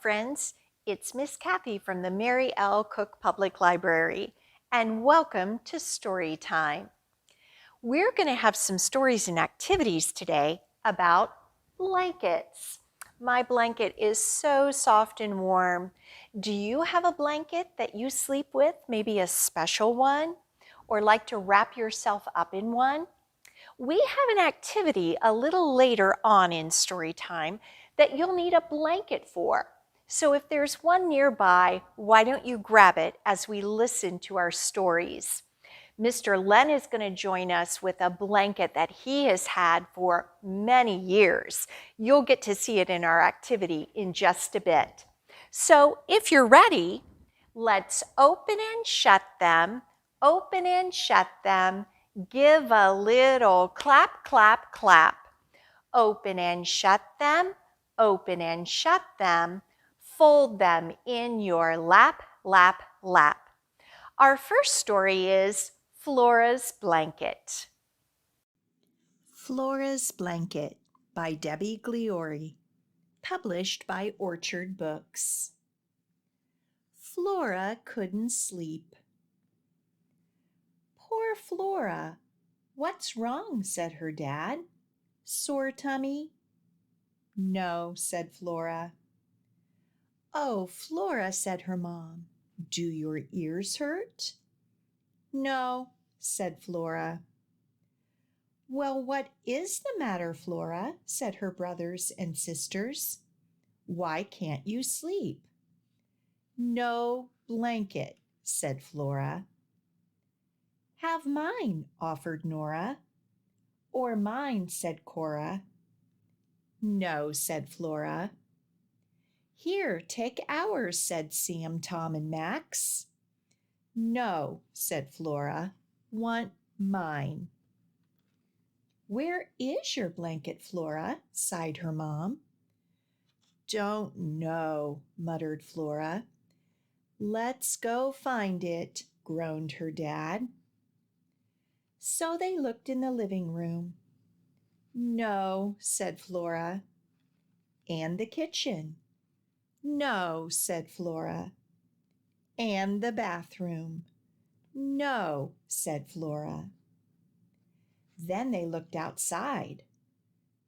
friends. It's Miss Cathy from the Mary L. Cook Public Library, and welcome to Storytime. We're going to have some stories and activities today about blankets. My blanket is so soft and warm. Do you have a blanket that you sleep with, maybe a special one, or like to wrap yourself up in one? We have an activity a little later on in Storytime that you'll need a blanket for. So if there's one nearby, why don't you grab it as we listen to our stories? Mr. Len is going to join us with a blanket that he has had for many years. You'll get to see it in our activity in just a bit. So if you're ready, let's open and shut them, open and shut them. Give a little clap, clap, clap. Open and shut them, open and shut them. Fold them in your lap, lap, lap. Our first story is Flora's Blanket. Floras Blanket by Debi Gliori, published by Orchard Books. Flora couldn't sleep. Poor Flora, what's wrong? Said her dad. Sore tummy? No, said Flora. Oh, Flora, said her mom, do your ears hurt? No, said Flora. Well, what is the matter, Flora? Said her brothers and sisters. Why can't you sleep? No blanket, said Flora. Have mine, offered Nora. Or mine, said Cora. No, said Flora. Here, take ours, said Sam, Tom, and Max. No, said Flora. Want mine. Where is your blanket, Flora? Sighed her mom. Don't know, muttered Flora. Let's go find it, groaned her dad. So they looked in the living room. No, said Flora. And the kitchen. No, said Flora. And the bathroom. No, said Flora. Then they looked outside.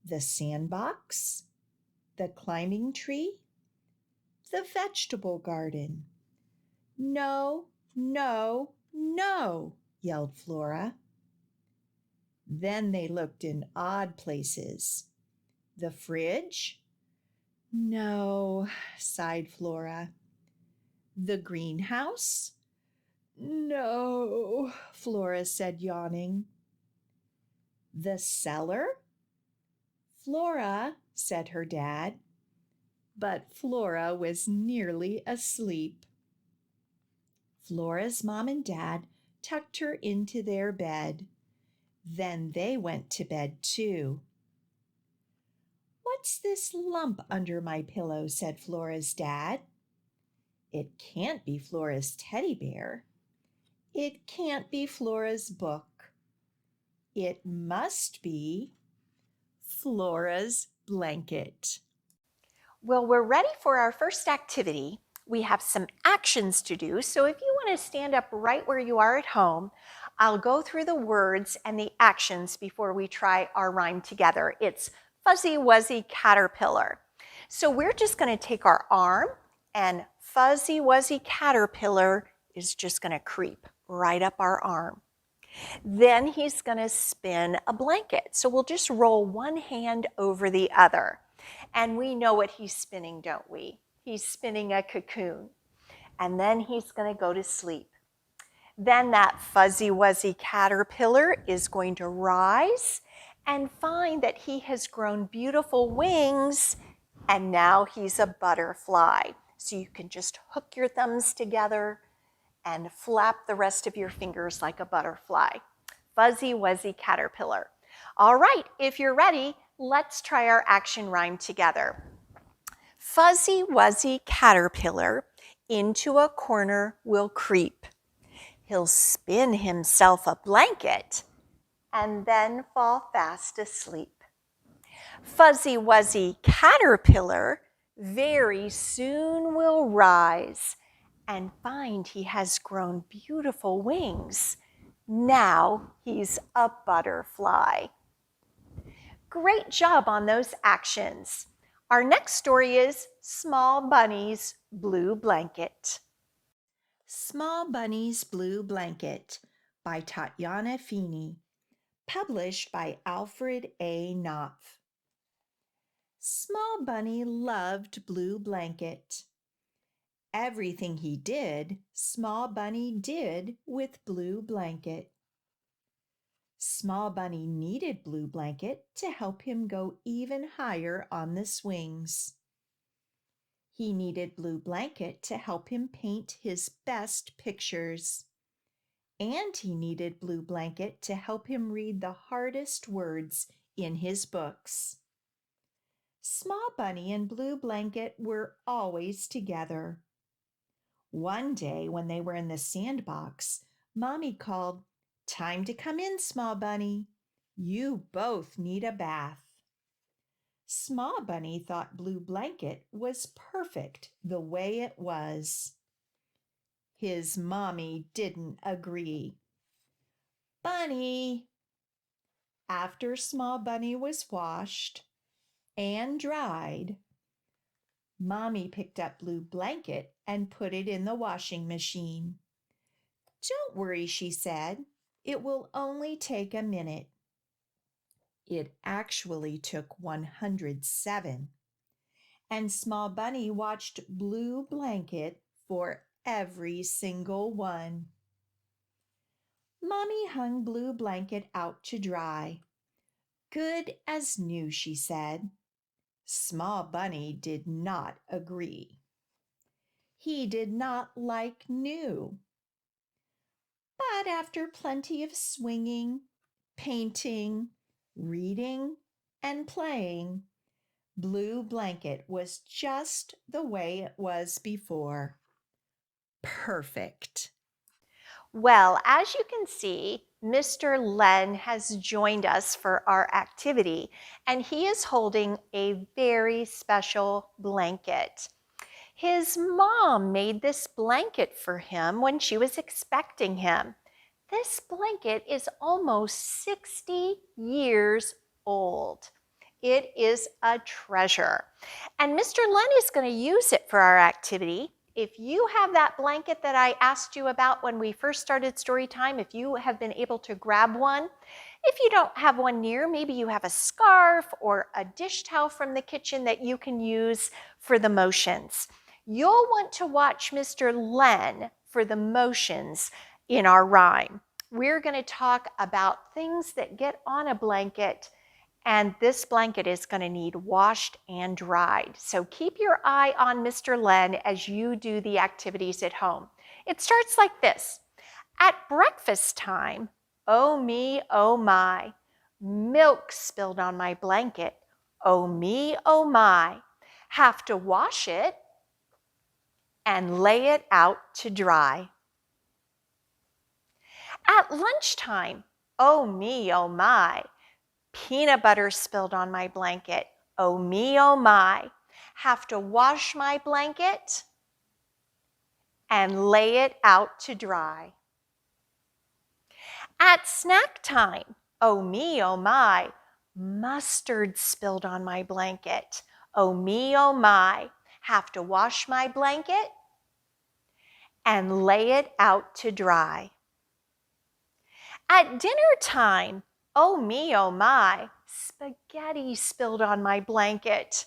The sandbox, the climbing tree, the vegetable garden. No, no, no, yelled Flora. Then they looked in odd places. The fridge? No, sighed Flora. The greenhouse? No, Flora said, yawning. The cellar? Flora, said her dad. But Flora was nearly asleep. Flora's mom and dad tucked her into their bed. Then they went to bed too. What's this lump under my pillow? Said Flora's dad. It can't be Flora's teddy bear. It can't be Flora's book. It must be Flora's blanket. Well, we're ready for our first activity. We have some actions to do, so if you want to stand up right where you are at home, I'll go through the words and the actions before we try our rhyme together. It's Fuzzy Wuzzy Caterpillar. So we're just going to take our arm, and Fuzzy Wuzzy Caterpillar is just going to creep right up our arm. Then he's going to spin a blanket. So we'll just roll one hand over the other. And we know what he's spinning, don't we? He's spinning a cocoon. And then he's going to go to sleep. Then that Fuzzy Wuzzy Caterpillar is going to rise and find that he has grown beautiful wings, and now he's a butterfly. So you can just hook your thumbs together and flap the rest of your fingers like a butterfly. Fuzzy Wuzzy Caterpillar. All right, if you're ready, let's try our action rhyme together. Fuzzy Wuzzy Caterpillar into a corner will creep. He'll spin himself a blanket and then fall fast asleep. Fuzzy Wuzzy Caterpillar very soon will rise and find he has grown beautiful wings. Now he's a butterfly. Great job on those actions. Our next story is Small Bunnies, Blue Blanket. Small Bunnies, Blue Blanket by Tatyana Feeney, published by Alfred A. Knopf. Small Bunny loved Blue Blanket. Everything he did, Small Bunny did with Blue Blanket. Small Bunny needed Blue Blanket to help him go even higher on the swings. He needed Blue Blanket to help him paint his best pictures. And he needed Blue Blanket to help him read the hardest words in his books. Small Bunny and Blue Blanket were always together. One day when they were in the sandbox, Mommy called, "Time to come in, Small Bunny. You both need a bath." Small Bunny thought Blue Blanket was perfect the way it was. His mommy didn't agree. "Bunny!" After Small Bunny was washed and dried, Mommy picked up Blue Blanket and put it in the washing machine. "Don't worry," she said. "It will only take a minute." It actually took 107. And Small Bunny watched Blue Blanket for every single one. Mommy hung Blue Blanket out to dry. "Good as new," she said. Small Bunny did not agree. He did not like new. But after plenty of swinging, painting, reading, and playing, Blue Blanket was just the way it was before. Perfect. Well, as you can see, Mr. Len has joined us for our activity, and he is holding a very special blanket. His mom made this blanket for him when she was expecting him. This blanket is almost 60 years old. It is a treasure. And Mr. Len is going to use it for our activity. If you have that blanket that I asked you about when we first started story time, if you have been able to grab one, if you don't have one near, maybe you have a scarf or a dish towel from the kitchen that you can use for the motions. You'll want to watch Mr. Len for the motions in our rhyme. We're going to talk about things that get on a blanket, and this blanket is going to need washed and dried. So keep your eye on Mr. Len as you do the activities at home. It starts like this. At breakfast time, oh me, oh my, milk spilled on my blanket. Oh me, oh my, have to wash it and lay it out to dry. At lunchtime, oh me, oh my, peanut butter spilled on my blanket. Oh me, oh my, have to wash my blanket and lay it out to dry. At snack time, oh me, oh my, mustard spilled on my blanket. Oh me, oh my, have to wash my blanket and lay it out to dry. At dinner time, oh me, oh my, spaghetti spilled on my blanket.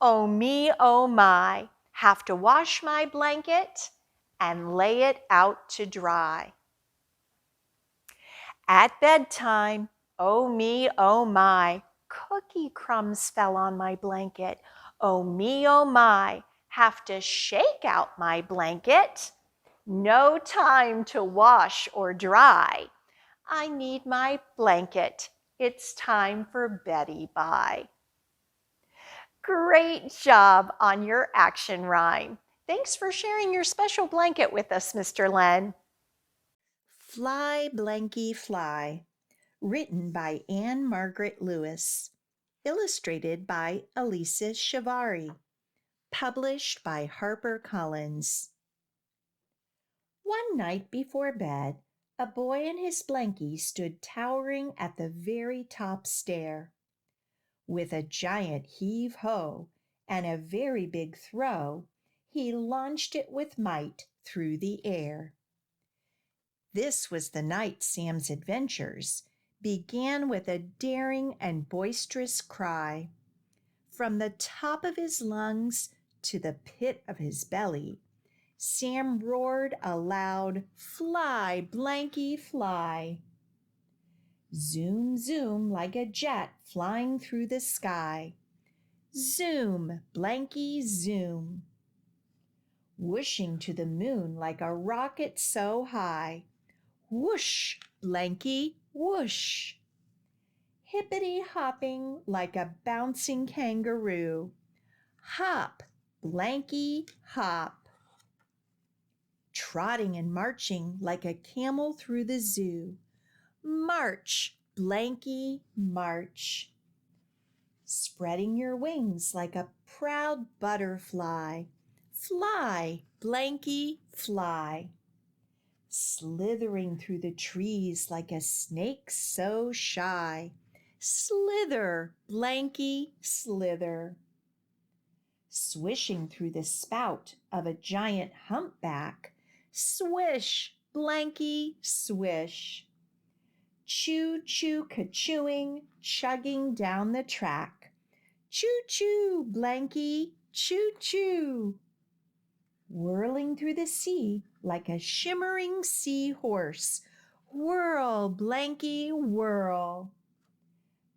Oh me, oh my, have to wash my blanket and lay it out to dry. At bedtime, oh me, oh my, cookie crumbs fell on my blanket. Oh me, oh my, have to shake out my blanket. No time to wash or dry. I need my blanket. It's time for Betty bye. Great job on your action rhyme. Thanks for sharing your special blanket with us, Mr. Len. Fly, Blanky Fly, written by Margaret Lewis, illustrated by Elisa Chavarri, published by HarperCollins. One night before bed, a boy and his blankie stood towering at the very top stair. With a giant heave-ho and a very big throw, he launched it with might through the air. This was the night Sam's adventures began with a daring and boisterous cry. From the top of his lungs to the pit of his belly, Sam roared aloud, "Fly, Blanky, fly!" Zoom, zoom, like a jet flying through the sky. Zoom, Blanky, zoom. Whooshing to the moon like a rocket so high. Whoosh, Blanky, whoosh. Hippity-hopping like a bouncing kangaroo. Hop, Blanky, hop. Trotting and marching like a camel through the zoo. March, Blanky, march. Spreading your wings like a proud butterfly. Fly, Blanky, fly. Slithering through the trees like a snake so shy. Slither, Blanky, slither. Swishing through the spout of a giant humpback. Swish, Blanky, swish. Choo-choo, ka-chooing, chugging down the track. Choo-choo, Blanky, choo-choo. Whirling through the sea like a shimmering seahorse. Whirl, Blanky, whirl.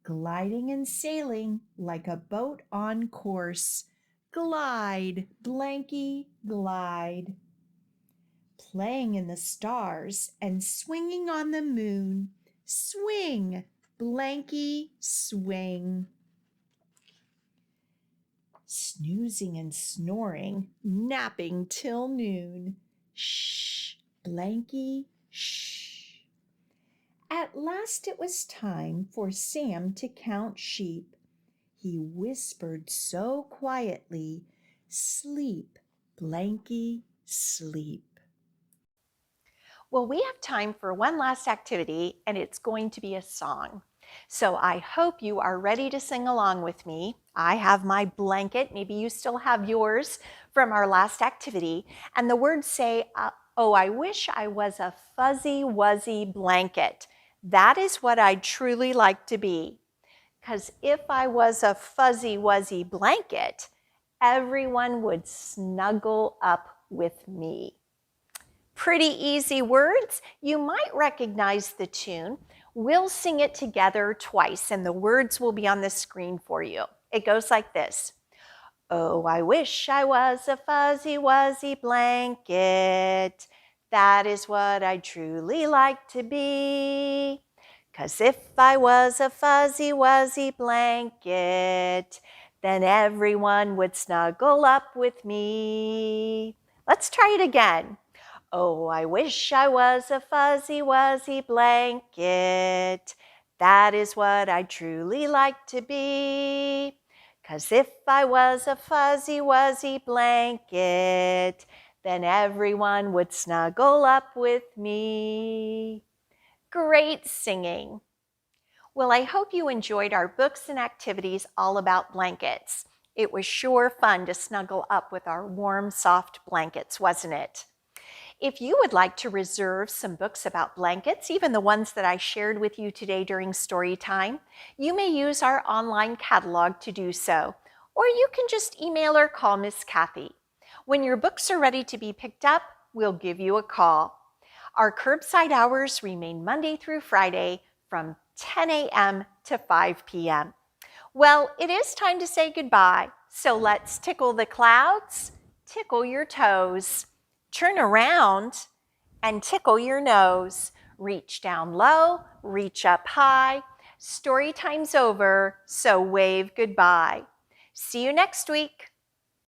Gliding and sailing like a boat on course. Glide, Blanky, glide. Playing in the stars and swinging on the moon. Swing, Blanky, swing. Snoozing and snoring, napping till noon. Shh, Blanky, shh. At last it was time for Sam to count sheep. He whispered so quietly, "Sleep, Blanky, sleep." Well, we have time for one last activity, and it's going to be a song. So I hope you are ready to sing along with me. I have my blanket, maybe you still have yours from our last activity, and the words say, "Oh, I wish I was a fuzzy wuzzy blanket. That is what I'd truly like to be. 'Cause if I was a fuzzy wuzzy blanket, everyone would snuggle up with me." Pretty easy words. You might recognize the tune. We'll sing it together twice, and the words will be on the screen for you. It goes like this. Oh, I wish I was a fuzzy wuzzy blanket. That is what I'd truly like to be. 'Cause if I was a fuzzy wuzzy blanket, then everyone would snuggle up with me. Let's try it again. Oh, I wish I was a fuzzy wuzzy blanket. That is what I'd truly like to be. 'Cause if I was a fuzzy wuzzy blanket, then everyone would snuggle up with me. Great singing. Well, I hope you enjoyed our books and activities all about blankets. It was sure fun to snuggle up with our warm, soft blankets, wasn't it? If you would like to reserve some books about blankets, even the ones that I shared with you today during story time, you may use our online catalog to do so, or you can just email or call Miss Cathy. When your books are ready to be picked up, we'll give you a call. Our curbside hours remain Monday through Friday from 10 a.m. to 5 p.m. Well, it is time to say goodbye, so let's tickle the clouds, tickle your toes. Turn around and tickle your nose. Reach down low, reach up high. Story time's over, so wave goodbye. See you next week.